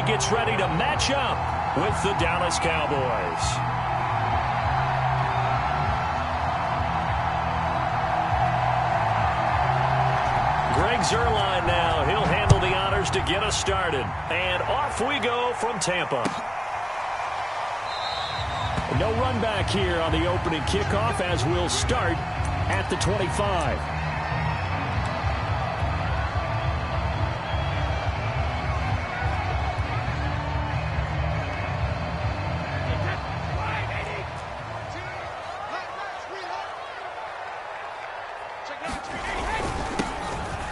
gets ready to match up with the Dallas Cowboys. Greg Zuerlein now. He'll handle the honors to get us started. And off we go from Tampa. No run back here on the opening kickoff as we'll start at the 25.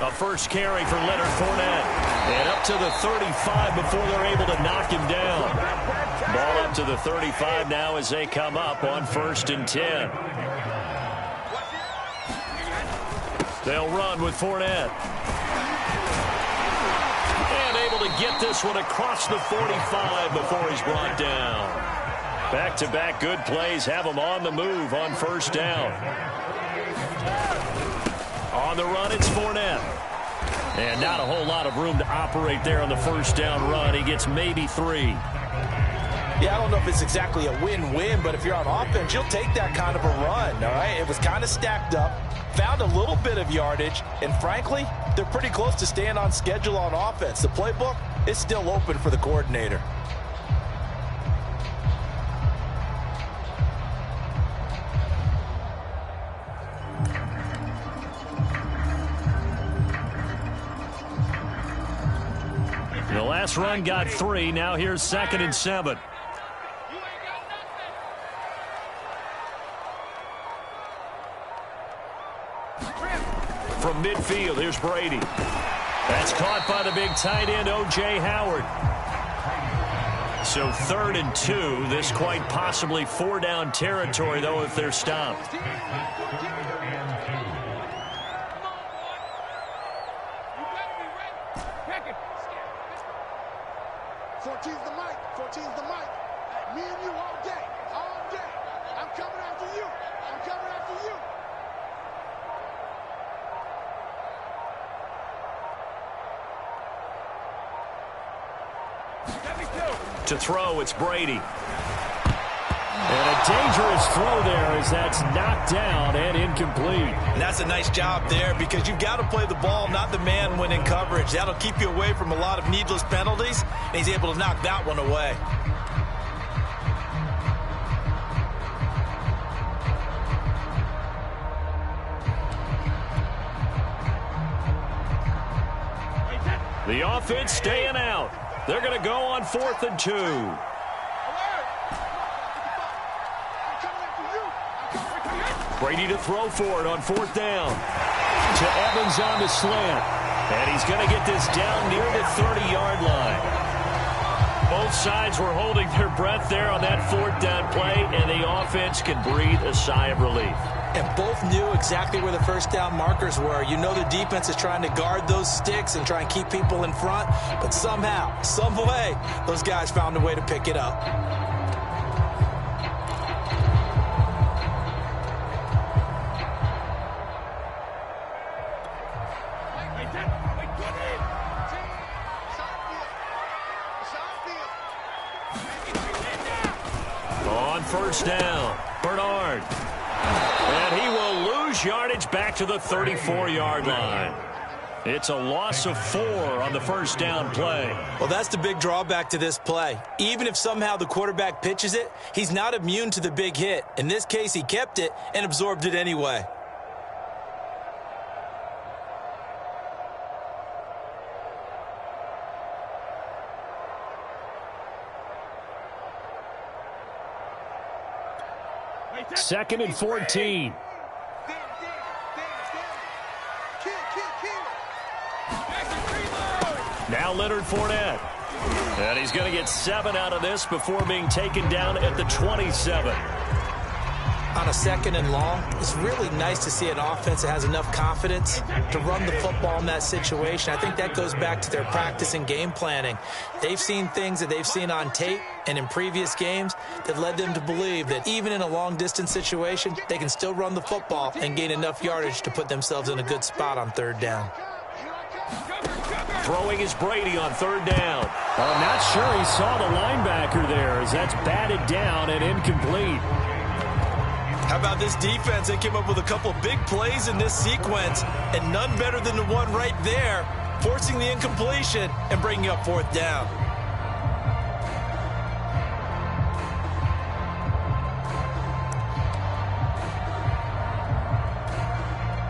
A first carry for Leonard Fournette. And up to the 35 before they're able to knock him down. Ball up to the 35 now as they come up on 1st and 10. They'll run with Fournette. And able to get this one across the 45 before he's brought down. Back-to-back good plays have him on the move on 1st down. On the run, it's Fournette. And not a whole lot of room to operate there on the 1st down run. He gets maybe 3. Yeah, I don't know if it's exactly a win-win, but if you're on offense, you'll take that kind of a run, all right? It was kind of stacked up, found a little bit of yardage, and frankly, they're pretty close to staying on schedule on offense. The playbook is still open for the coordinator. The last run got 3. Now here's 2nd and 7. From midfield, here's Brady. That's caught by the big tight end, O.J. Howard. So 3rd and 2. This quite possibly 4-down territory, though, if they're stopped. To throw, it's Brady. And a dangerous throw there as that's knocked down and incomplete. And that's a nice job there because you've got to play the ball, not the man when in coverage. That'll keep you away from a lot of needless penalties, and he's able to knock that one away. The offense staying out. They're going to go on 4th and 2. Brady to throw for it on 4th down. To Evans on the slant. And he's going to get this down near the 30-yard line. Both sides were holding their breath there on that 4th down play, and the offense can breathe a sigh of relief. And both knew exactly where the 1st down markers were. You know the defense is trying to guard those sticks and try and keep people in front, but somehow, some way, those guys found a way to pick it up. On 1st down, Bernard. And he will lose yardage back to the 34-yard line. It's a loss of 4 on the 1st down play. Well, that's the big drawback to this play. Even if somehow the quarterback pitches it, he's not immune to the big hit. In this case, he kept it and absorbed it anyway. Second and 14. Now Leonard Fournette. And he's going to get 7 out of this before being taken down at the 27. On a 2nd and long, it's really nice to see an offense that has enough confidence to run the football in that situation. I think that goes back to their practice and game planning. They've seen things that they've seen on tape and in previous games that led them to believe that even in a long-distance situation, they can still run the football and gain enough yardage to put themselves in a good spot on 3rd down. Throwing is Brady on third down. I'm not sure he saw the linebacker there, as that's batted down and incomplete. How about this defense? They came up with a couple of big plays in this sequence, and none better than the one right there, forcing the incompletion and bringing up fourth down.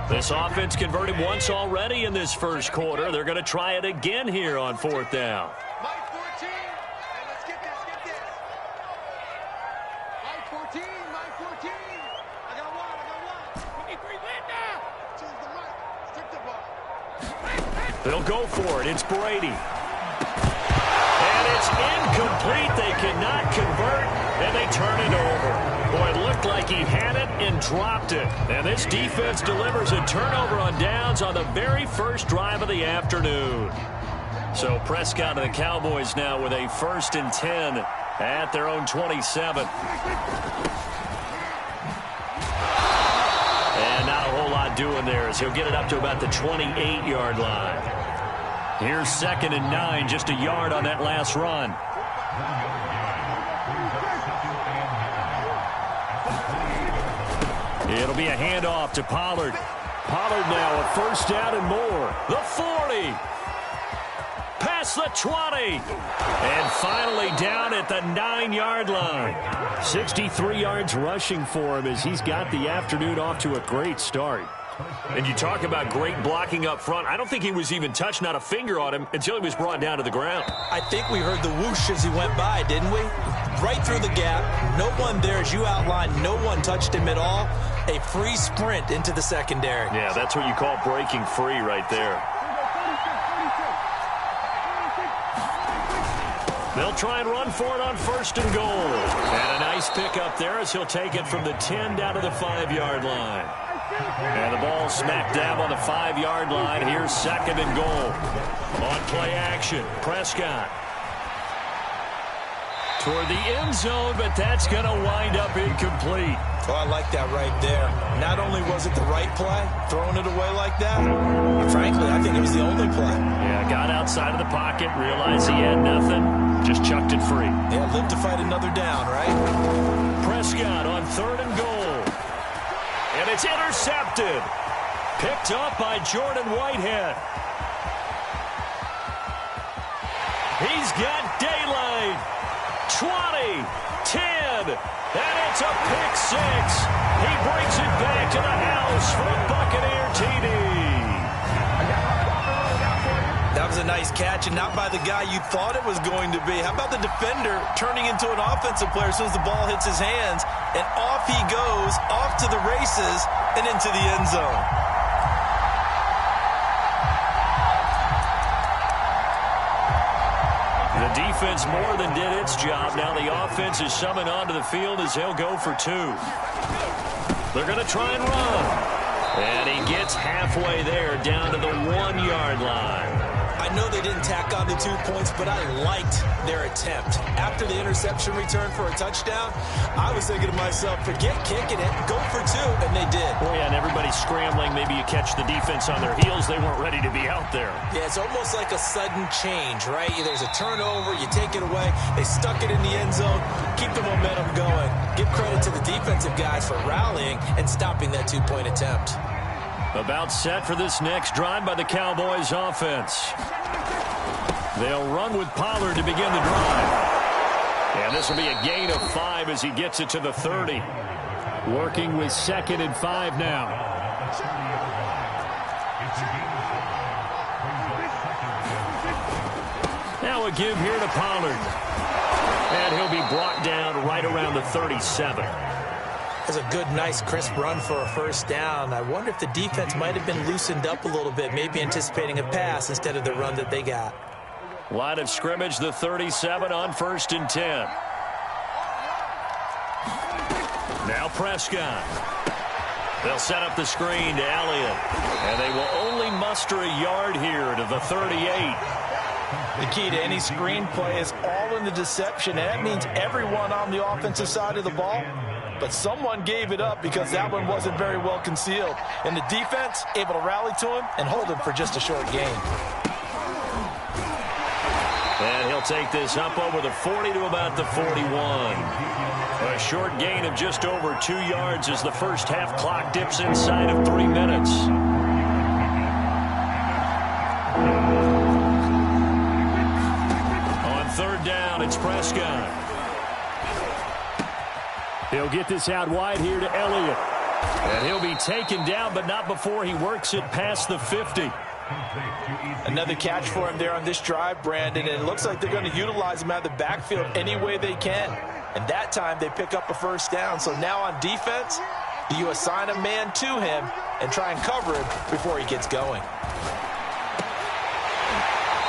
This offense converted once already in this first quarter. They're going to try it again here on fourth down. Mike 14, and let's get this. Mike 14. I got one. 23 Linda. Choose the mic. Stick the ball. They'll go for it. It's Brady. And it's incomplete. They cannot convert, and they turn it over. Boy, it looked like he had it and dropped it. And this defense delivers a turnover on downs on the very first drive of the afternoon. So Prescott and the Cowboys now with a 1st and 10 at their own 27. And not a whole lot doing there as he'll get it up to about the 28-yard line. Here's 2nd and 9, just a yard on that last run. It'll be a handoff to Pollard. Pollard now a 1st down and more. The 40. Past the 20. And finally down at the 9-yard line. 63 yards rushing for him as he's got the afternoon off to a great start. And you talk about great blocking up front. I don't think he was even touched, not a finger on him, until he was brought down to the ground. I think we heard the whoosh as he went by, didn't we? Right through the gap. No one there, as you outlined. No one touched him at all. A free sprint into the secondary. Yeah, that's what you call breaking free right there. They'll try and run for it on 1st and goal. And a nice pickup there as he'll take it from the 10 down to the 5-yard line. And the ball smack dab on the 5-yard line. Here's 2nd and goal. On play action, Prescott. Toward the end zone, but that's going to wind up incomplete. Oh, I like that right there. Not only was it the right play, throwing it away like that, but frankly, I think it was the only play. Yeah, got outside of the pocket, realized he had nothing, just chucked it free. Yeah, lived to fight another down, right? Prescott on 3rd and goal. And it's intercepted. Picked up by Jordan Whitehead. He's got daylight. 20, 10, and it's a pick 6. He brings it back to the house for a Buccaneer TD. That was a nice catch, and not by the guy you thought it was going to be. How about the defender turning into an offensive player as soon as the ball hits his hands, and off he goes, off to the races, and into the end zone. The defense more than did its job. Now the offense is summoned onto the field as they'll go for 2. They're going to try and run. And he gets halfway there down to the 1-yard line. I know they didn't tack on the 2 points, but I liked their attempt. After the interception return for a touchdown, I was thinking to myself, forget kicking it, go for 2, and they did. Well, yeah, and everybody's scrambling. Maybe you catch the defense on their heels. They weren't ready to be out there. Yeah, it's almost like a sudden change, right? There's a turnover, you take it away, they stuck it in the end zone, keep the momentum going. Give credit to the defensive guys for rallying and stopping that 2-point attempt. About set for this next drive by the Cowboys offense. They'll run with Pollard to begin the drive. And this will be a gain of 5 as he gets it to the 30. Working with 2nd and 5 now. Now a give here to Pollard. And he'll be brought down right around the 37. That's a good, nice, crisp run for a 1st down. I wonder if the defense might have been loosened up a little bit, maybe anticipating a pass instead of the run that they got. Line of scrimmage, the 37 on 1st and 10. Now Prescott. They'll set up the screen to Elliott. And they will only muster a yard here to the 38. The key to any screen play is all in the deception. And that means everyone on the offensive side of the ball. But someone gave it up because that one wasn't very well concealed. And the defense able to rally to him and hold him for just a short gain. take this up over the 40 to about the 41. A short gain of just over 2 yards as the first half clock dips inside of 3 minutes. On third down, it's Prescott. He'll get this out wide here to Elliott. And he'll be taken down, but not before he works it past the 50. Another catch for him there on this drive, Brandon, and it looks like they're going to utilize him out of the backfield any way they can. And that time they pick up a first down. So now on defense, do you assign a man to him and try and cover him before he gets going?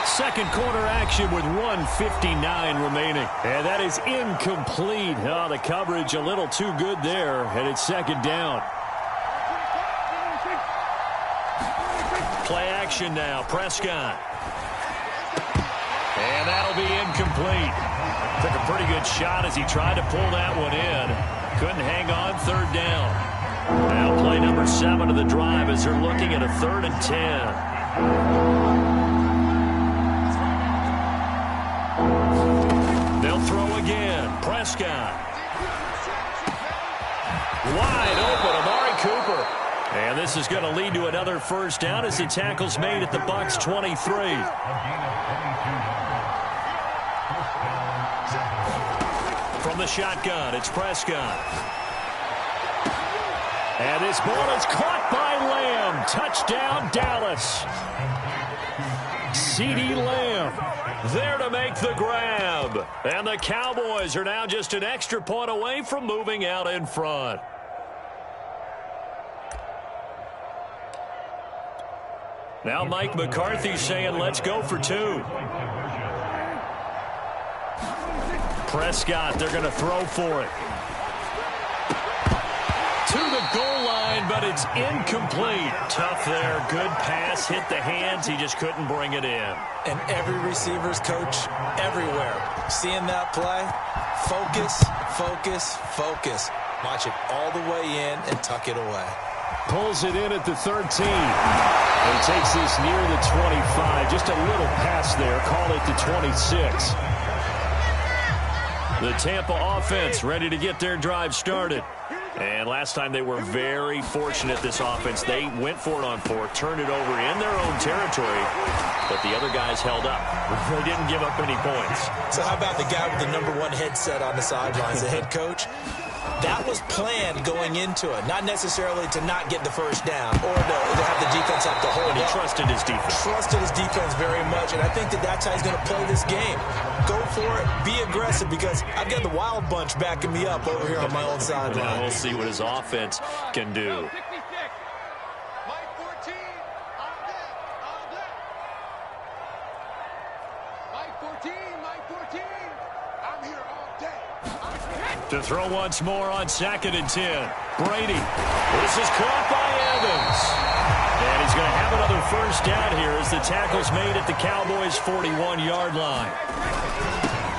Second quarter action with 1:59 remaining. And that is incomplete. Oh, the coverage a little too good there, and it's second down. Play action now, Prescott. And that'll be incomplete. Took a pretty good shot as he tried to pull that one in. Couldn't hang on, third down. Now play number 7 of the drive as they're looking at a 3rd and 10. They'll throw again. Prescott. Wide open, Amari Cooper. And this is going to lead to another first down as the tackle's made at the Bucs 23. From the shotgun, it's Prescott. And this ball is caught by Lamb. Touchdown, Dallas. CeeDee Lamb there to make the grab. And the Cowboys are now just an extra point away from moving out in front. Now Mike McCarthy saying, let's go for 2. Prescott, they're going to throw for it. To the goal line, but it's incomplete. Tough there. Good pass. Hit the hands. He just couldn't bring it in. And every receiver's coach everywhere. Seeing that play, focus, focus, focus. Watch it all the way in and tuck it away. Pulls it in at the 13. And takes this near the 25. Just a little pass there. Call it the 26. The Tampa offense ready to get their drive started. And last time they were very fortunate, this offense. They went for it on 4th, turned it over in their own territory, but the other guys held up. They didn't give up any points. So how about the guy with the #1 headset on the sidelines, the head coach? That was planned going into it, not necessarily to not get the first down or to have the defense have to hold And he up. trusted his defense. Trusted his defense very much, and I think that's how he's going to play this game. Go for it, be aggressive, because I've got the wild bunch backing me up over here on my own sideline. Now we'll see what his offense can do. Mike 14, all day, all day. Mike 14, I'm here all day. To throw once more on 2nd and 10. Brady. This is caught by Evans. And he's going to have another first down here as the tackle's made at the Cowboys' 41-yard line.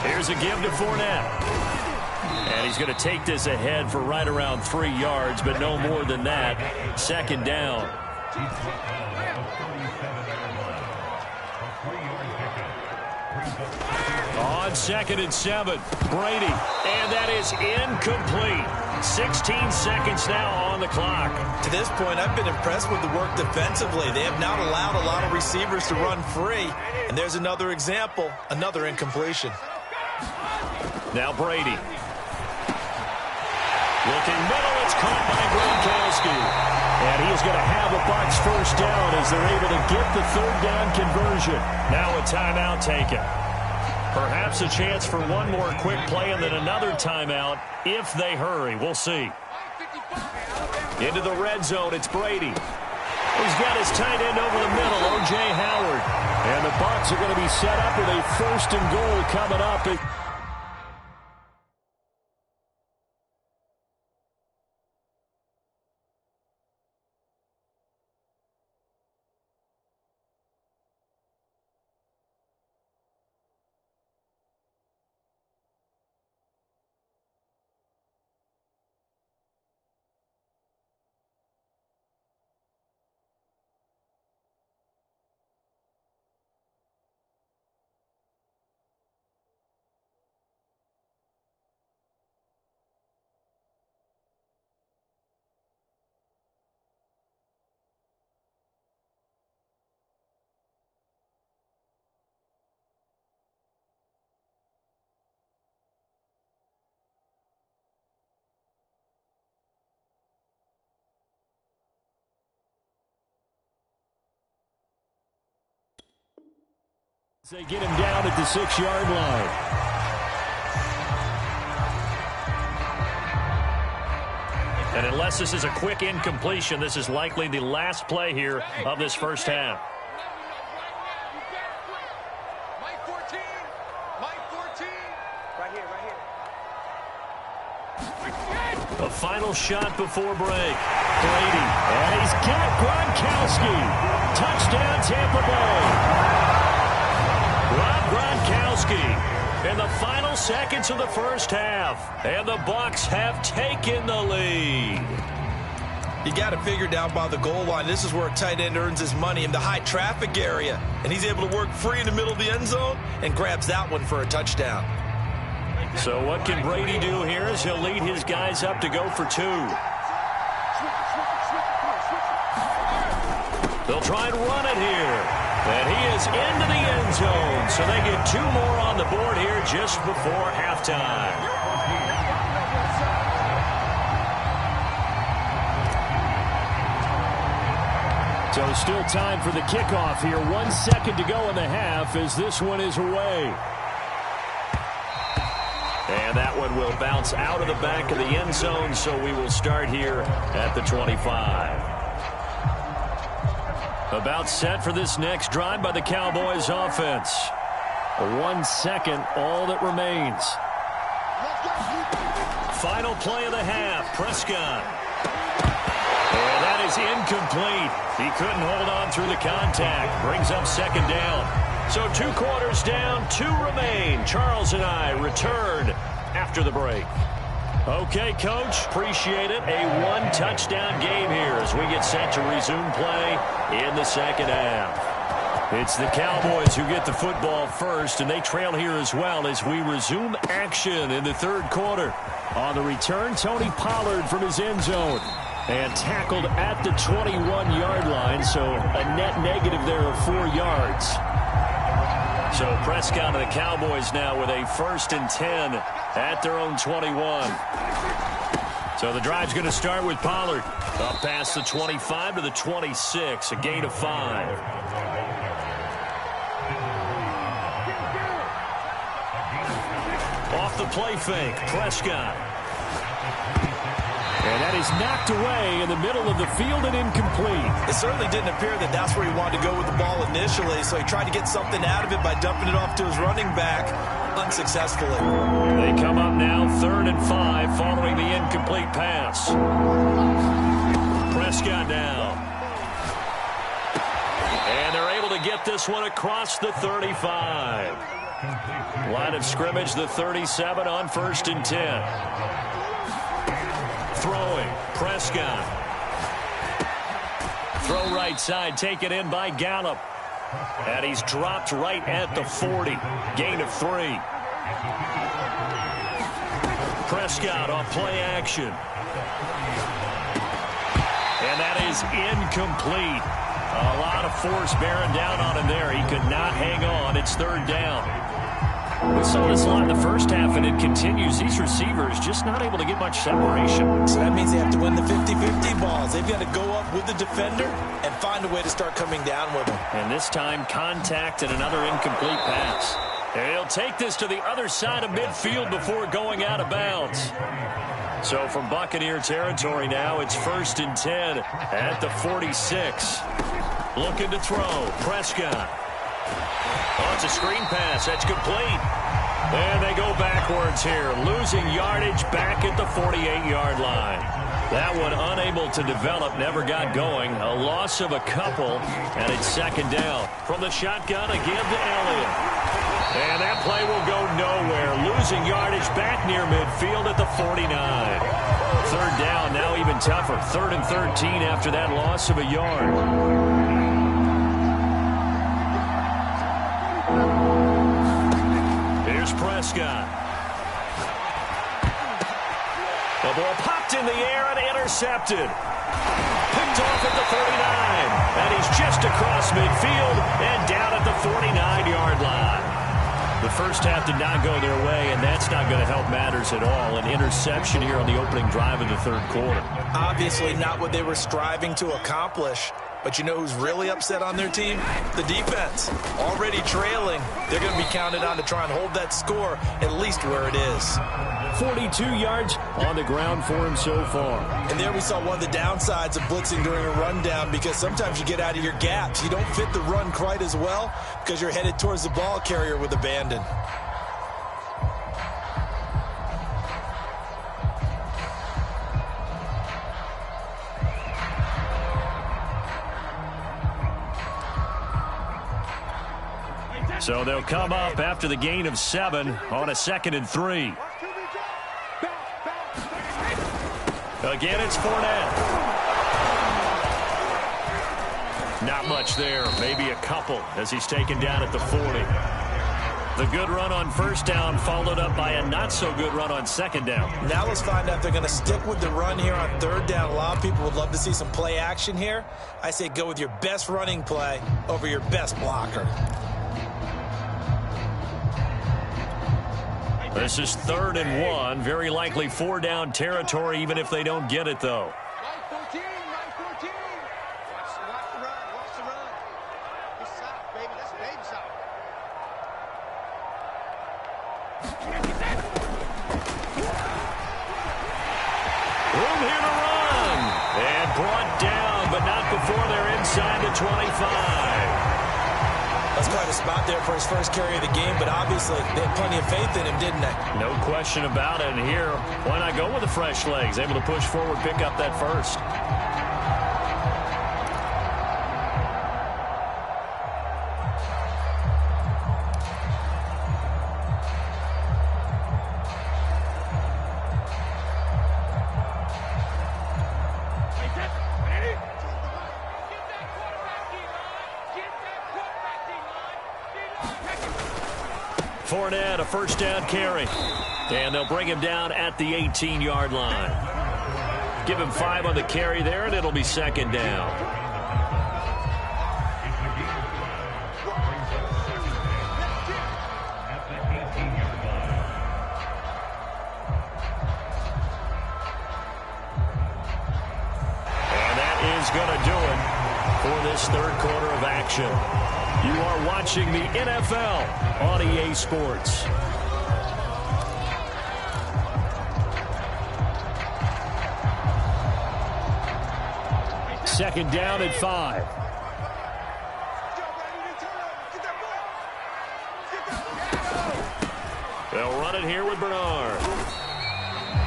Here's a give to Fournette. And he's going to take this ahead for right around 3 yards, but no more than that. 2nd down. On 2nd and 7, Brady. And that is incomplete. 16 seconds now on the clock. To this point, I've been impressed with the work defensively. They have not allowed a lot of receivers to run free. And there's another example, another incompletion. Now Brady. Looking middle, it's caught by Gronkowski. And he's going to have a Bucs first down as they're able to get the 3rd down conversion. Now a timeout taken. Perhaps a chance for one more quick play and then another timeout if they hurry. We'll see. Into the red zone, it's Brady. He's got his tight end over the middle, O.J. Howard. And the Bucs are going to be set up with a 1st and goal coming up. They get him down at the 6-yard line. And unless this is a quick incompletion, this is likely the last play here of this first half. Mike 14. Mike 14. Right here. A final shot before break. Brady. And he's got Gronkowski. Touchdown, Tampa Bay. Rob Gronkowski in the final seconds of the first half. And the Bucs have taken the lead. You got to figure down by the goal line. This is where a tight end earns his money in the high traffic area. And he's able to work free in the middle of the end zone and grabs that one for a touchdown. So what can Brady do here as he'll lead his guys up to go for 2. They'll try and run it here. And he is into the end zone. So they get 2 more on the board here just before halftime. So still time for the kickoff here. 1 second to go in the half as this one is away. And that one will bounce out of the back of the end zone, so we will start here at the 25. About set for this next drive by the Cowboys offense. 1 second, all that remains. Final play of the half, Prescott. And that is incomplete. He couldn't hold on through the contact. Brings up second down. So 2 quarters down, 2 remain. Charles and I return after the break. Okay, Coach, appreciate it. A 1-touchdown game here as we get set to resume play in the second half. It's the Cowboys who get the football first, and they trail here as well as we resume action in the third quarter. On the return, Tony Pollard from his end zone. And tackled at the 21-yard line, so a net negative there of 4 yards. So Prescott and the Cowboys now with a 1st and 10 at their own 21. So the drive's going to start with Pollard. Up past the 25 to the 26, a gain of 5. Off the play fake, Prescott. And that is knocked away in the middle of the field and incomplete. It certainly didn't appear that that's where he wanted to go with the ball initially, so he tried to get something out of it by dumping it off to his running back unsuccessfully. They come up now 3rd and 5 following the incomplete pass. Prescott down. And they're able to get this one across the 35. Line of scrimmage, the 37 on 1st and 10. Throwing, Prescott. Throw right side, taken in by Gallup. And he's dropped right at the 40. Gain of 3. Prescott on play action. And that is incomplete. A lot of force bearing down on him there. He could not hang on. It's 3rd down. We saw this a lot in the first half, and it continues. These receivers just not able to get much separation. So that means they have to win the 50-50 balls. They've got to go up with the defender and find a way to start coming down with him. And this time, contact and another incomplete pass. And he'll take this to the other side of midfield before going out of bounds. So from Buccaneer territory now, it's 1st and 10 at the 46. Looking to throw, Prescott. Oh, it's a screen pass. That's complete. And they go backwards here, losing yardage back at the 48-yard line. That one unable to develop, never got going. A loss of a couple, and it's 2nd down. From the shotgun, a give to Elliott. And that play will go nowhere, losing yardage back near midfield at the 49. 3rd down, now even tougher. 3rd and 13 after that loss of a yard. Prescott. The ball popped in the air and intercepted. Picked off at the 49. And he's just across midfield and down at the 49-yard line. The first half did not go their way, and that's not going to help matters at all. An interception here on the opening drive of the 3rd quarter. Obviously not what they were striving to accomplish. But you know who's really upset on their team? The defense. Already trailing. They're going to be counted on to try and hold that score at least where it is. 42 yards on the ground for him so far. And there we saw one of the downsides of blitzing during a rundown, because sometimes you get out of your gaps. You don't fit the run quite as well because you're headed towards the ball carrier with abandon. So they'll come up after the gain of 7 on a 2nd and 3. Again, it's Fournette. Not much there, maybe a couple as he's taken down at the 40. The good run on first down followed up by a not-so-good run on second down. Now let's find out if they're going to stick with the run here on third down. A lot of people would love to see some play action here. I say go with your best running play over your best blocker. This is 3rd and 1. Very likely 4-down territory, even if they don't get it, though. Line 14, line 14. Watch the run, watch the run. Good side, baby. That's baby side. Room here to run. And brought down, but not before they're inside the 25. That's quite a spot there for his first carry of the game, but obviously they had plenty of faith in him, didn't they? No question about it. And here, why not go with the fresh legs? Able to push forward, pick up that first. Fournette, a first down carry. And they'll bring him down at the 18-yard line. Give him 5 on the carry there, and it'll be 2nd down. And that is going to do it for this 3rd quarter of action. You are watching the NFL on EA Sports. Second down at 5. They'll run it here with Bernard.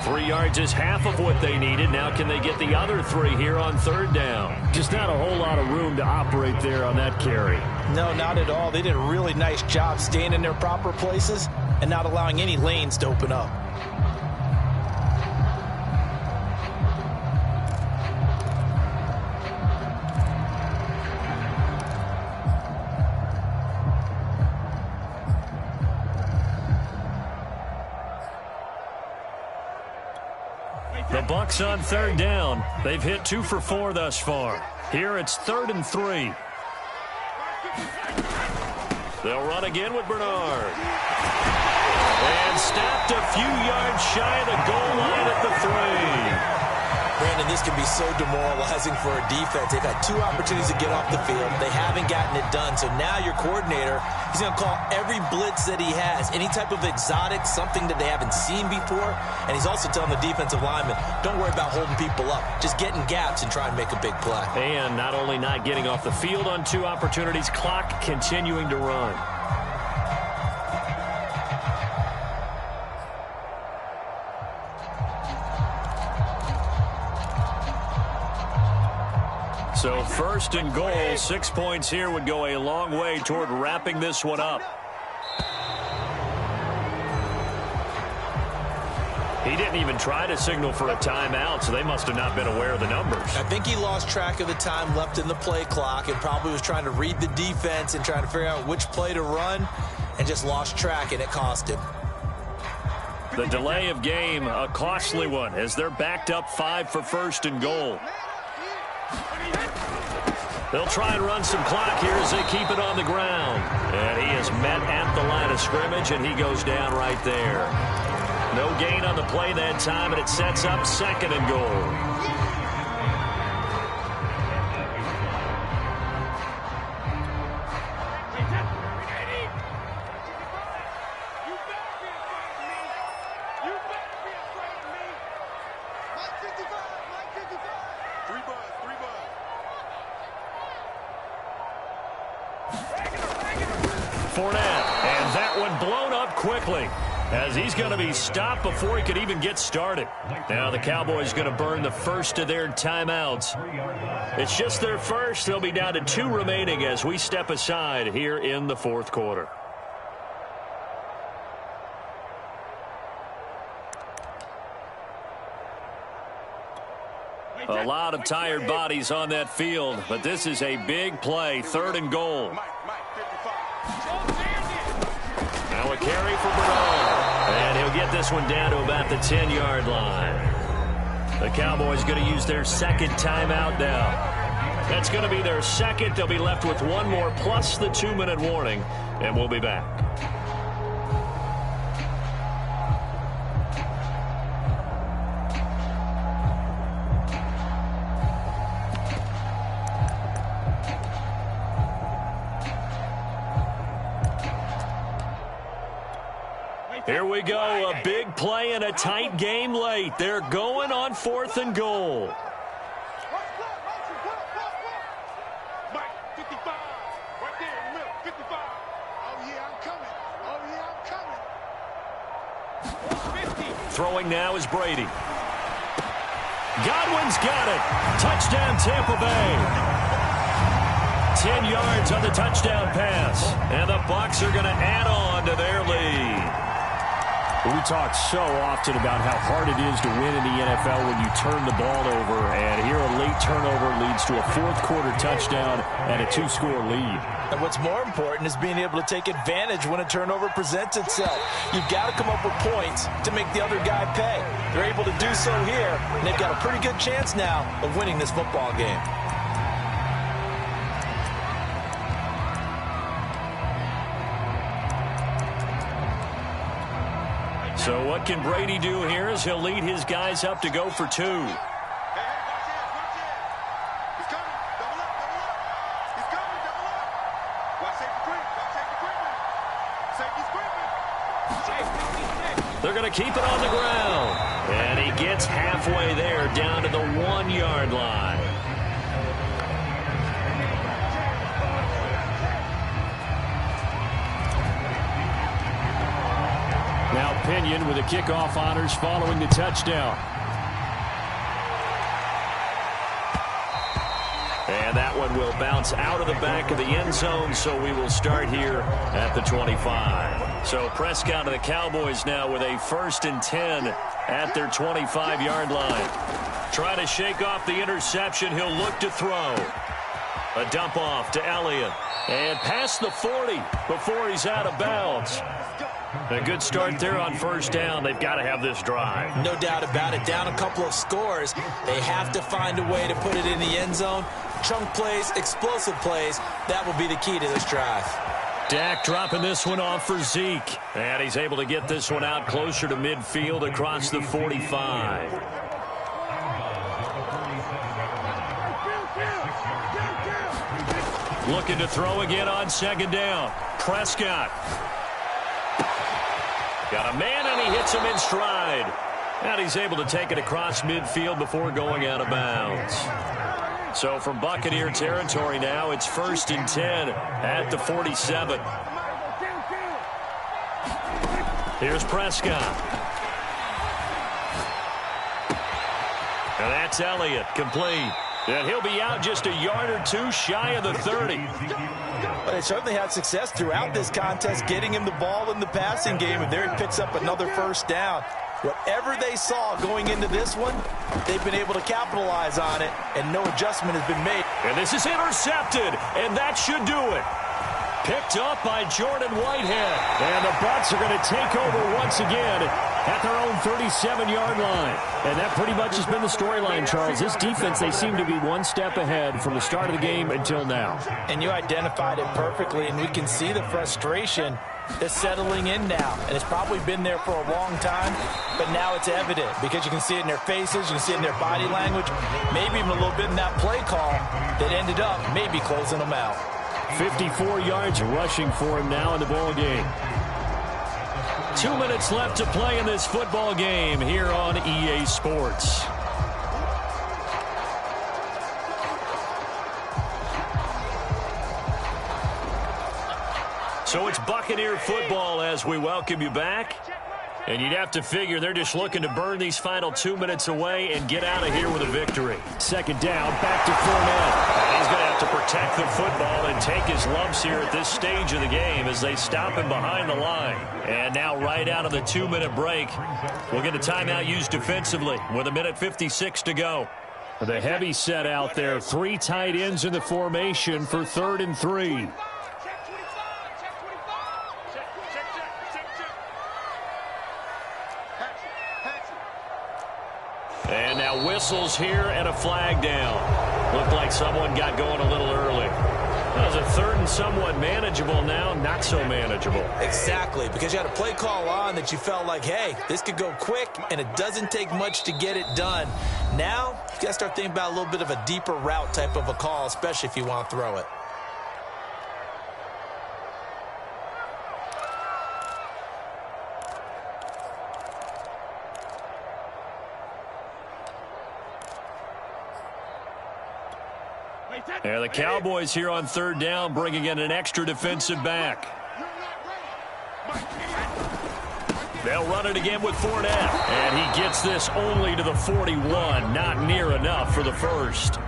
3 yards is half of what they needed. Now can they get the other 3 here on 3rd down? Just not a whole lot of room to operate there on that carry. No, not at all. They did a really nice job staying in their proper places and not allowing any lanes to open up. The Bucs on 3rd down. They've hit 2 for 4 thus far. Here it's 3rd and 3. They'll run again with Bernard. And stopped a few yards shy of the goal line at the 3. Brandon, this can be so demoralizing for a defense. They've had 2 opportunities to get off the field. They haven't gotten it done. So now your coordinator, he's going to call every blitz that he has, any type of exotic, something that they haven't seen before. And he's also telling the defensive lineman, don't worry about holding people up. Just get in gaps and try and make a big play. And not only not getting off the field on 2 opportunities, clock continuing to run. So 1st and goal, 6 points here would go a long way toward wrapping this one up. He didn't even try to signal for a timeout, so they must have not been aware of the numbers. I think he lost track of the time left in the play clock and probably was trying to read the defense and trying to figure out which play to run and just lost track, and it cost him. The delay of game, a costly one, as they're backed up 5 for 1st and goal. They'll try and run some clock here as they keep it on the ground. And he is met at the line of scrimmage, and he goes down right there. No gain on the play that time, and it sets up 2nd and goal. quickly, as he's going to be stopped before he could even get started. Now the Cowboys going to burn the first of their timeouts. It's just their first. They'll be down to 2 remaining as we step aside here in the fourth quarter. A lot of tired bodies on that field, but this is a big play, 3rd and goal. Now a carry for Bernard, and he'll get this one down to about the 10-yard line. The Cowboys going to use their second timeout now. That's going to be their second. They'll be left with one more plus the 2-minute warning, and we'll be back. Here we go, a big play and a tight game late. They're going on 4th and goal. Mike, 55, right there in the middle, 55. Oh, yeah, I'm coming. Oh, yeah, I'm coming. 50. Throwing now is Brady. Godwin's got it. Touchdown, Tampa Bay. 10 yards on the touchdown pass. And the Bucs are going to add on to their lead. We talk so often about how hard it is to win in the NFL when you turn the ball over, and here a late turnover leads to a fourth-quarter touchdown and a 2-score lead. And what's more important is being able to take advantage when a turnover presents itself. You've got to come up with points to make the other guy pay. They're able to do so here, and they've got a pretty good chance now of winning this football game. So what can Brady do here as he'll lead his guys up to go for 2. Hey, watch it. He's coming. Double up. He's coming, double up. Watch safety creep. They're going to keep it on the ground. And he gets halfway there down to the 1-yard line. Now Pinion with the kickoff honors following the touchdown. And that one will bounce out of the back of the end zone, so we will start here at the 25. So Prescott of the Cowboys now with a 1st and 10 at their 25-yard line. Try to shake off the interception. He'll look to throw. A dump off to Elliott. And past the 40 before he's out of bounds. A good start there on 1st down. They've got to have this drive. No doubt about it. Down a couple of scores. They have to find a way to put it in the end zone. Chunk plays, explosive plays. That will be the key to this drive. Dak dropping this one off for Zeke. And he's able to get this one out closer to midfield across the 45. Looking to throw again on 2nd down. Prescott. Got a man, and he hits him in stride. And he's able to take it across midfield before going out of bounds. So from Buccaneer territory now, it's 1st and 10 at the 47. Here's Prescott. And that's Elliott, complete. And he'll be out just a yard or 2 shy of the 30. But they certainly had success throughout this contest, getting him the ball in the passing game, and there he picks up another 1st down. Whatever they saw going into this one, they've been able to capitalize on it, and no adjustment has been made. And this is intercepted, and that should do it. Picked up by Jordan Whitehead. And the Bucs are going to take over once again at their own 37-yard line. And that pretty much has been the storyline, Charles. This defense, they seem to be one step ahead from the start of the game until now. And you identified it perfectly, and we can see the frustration that's settling in now. And it's probably been there for a long time, but now it's evident because you can see it in their faces, you can see it in their body language, maybe even a little bit in that play call that ended up maybe closing them out. 54 yards rushing for him now in the ball game. 2 minutes left to play in this football game here on EA Sports. So it's Buccaneer football as we welcome you back. And you'd have to figure they're just looking to burn these final 2 minutes away and get out of here with a victory. Second down, back to Fournette. And he's going to have to protect the football and take his lumps here at this stage of the game as they stop him behind the line. And now right out of the 2-minute break, we'll get a timeout used defensively with 1:56 to go. The heavy set out there. 3 tight ends in the formation for 3rd and 3. And now whistles here and a flag down. Looked like someone got going a little early. That was a 3rd and somewhat manageable, now not so manageable. Exactly, because you had a play call on that you felt like, hey, this could go quick, and it doesn't take much to get it done. Now, you got to start thinking about a little bit of a deeper route type of a call, especially if you want to throw it. And the Cowboys here on 3rd down, bringing in an extra defensive back. They'll run it again with Fournette. And he gets this only to the 41. Not near enough for the first.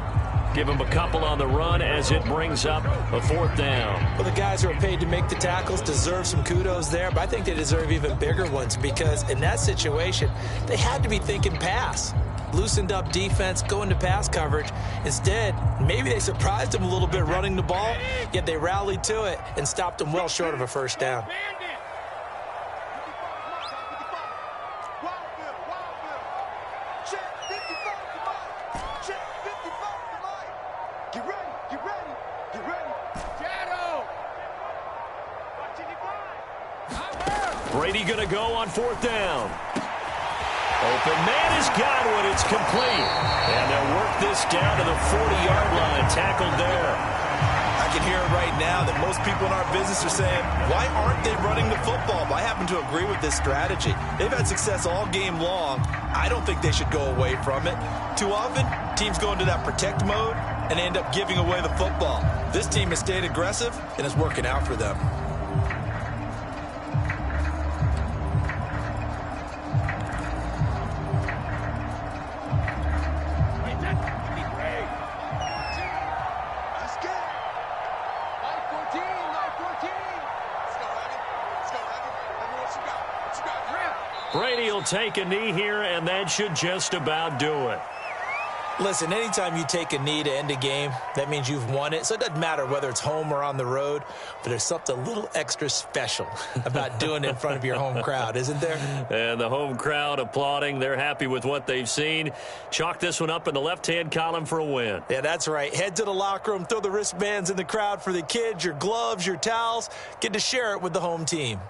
Give him a couple on the run as it brings up a 4th down. Well, the guys who are paid to make the tackles deserve some kudos there, but I think they deserve even bigger ones because in that situation, they had to be thinking pass. Loosened up defense, going to pass coverage. Instead, maybe they surprised him a little bit running the ball, yet they rallied to it and stopped him well short of a first down. Brady going to go on 4th down. Open man has got one. It's complete. And they'll work this down to the 40-yard line. Tackled there. I can hear it right now that most people in our business are saying, why aren't they running the football? But I happen to agree with this strategy. They've had success all game long. I don't think they should go away from it. Too often, teams go into that protect mode and end up giving away the football. This team has stayed aggressive, and it's working out for them. Brady will take a knee here, and that should just about do it. Listen, anytime you take a knee to end a game, that means you've won it. So it doesn't matter whether it's home or on the road, but there's something a little extra special about doing it in front of your home crowd, isn't there? And the home crowd applauding. They're happy with what they've seen. Chalk this one up in the left-hand column for a win. Yeah, that's right. Head to the locker room, throw the wristbands in the crowd for the kids, your gloves, your towels. Get to share it with the home team.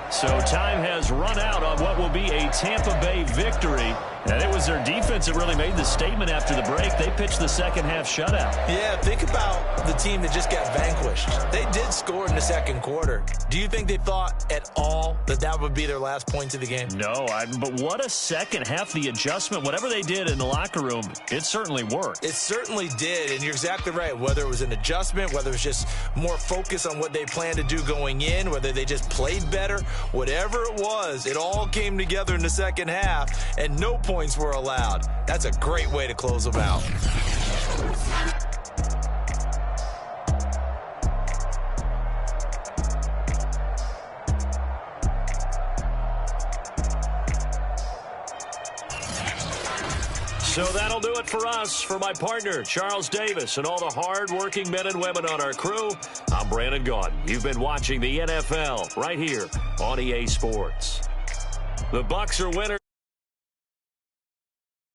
So time has run out on what will be a Tampa Bay victory. And it was their defense that really made the statement after the break. They pitched the second-half shutout. Yeah, think about the team that just got vanquished. They did score in the second quarter. Do you think they thought at all that that would be their last points of the game? No, but what a second half. The adjustment, whatever they did in the locker room, it certainly worked. It certainly did, and you're exactly right. Whether it was an adjustment, whether it was just more focus on what they planned to do going in, whether they just played better, whatever it was, it all came together in the second half, and no points were allowed. That's a great way to close them out. So that'll do it for us. For my partner, Charles Davis, and all the hard-working men and women on our crew, I'm Brandon Gaudin. You've been watching the NFL right here on EA Sports. The Bucs are winners.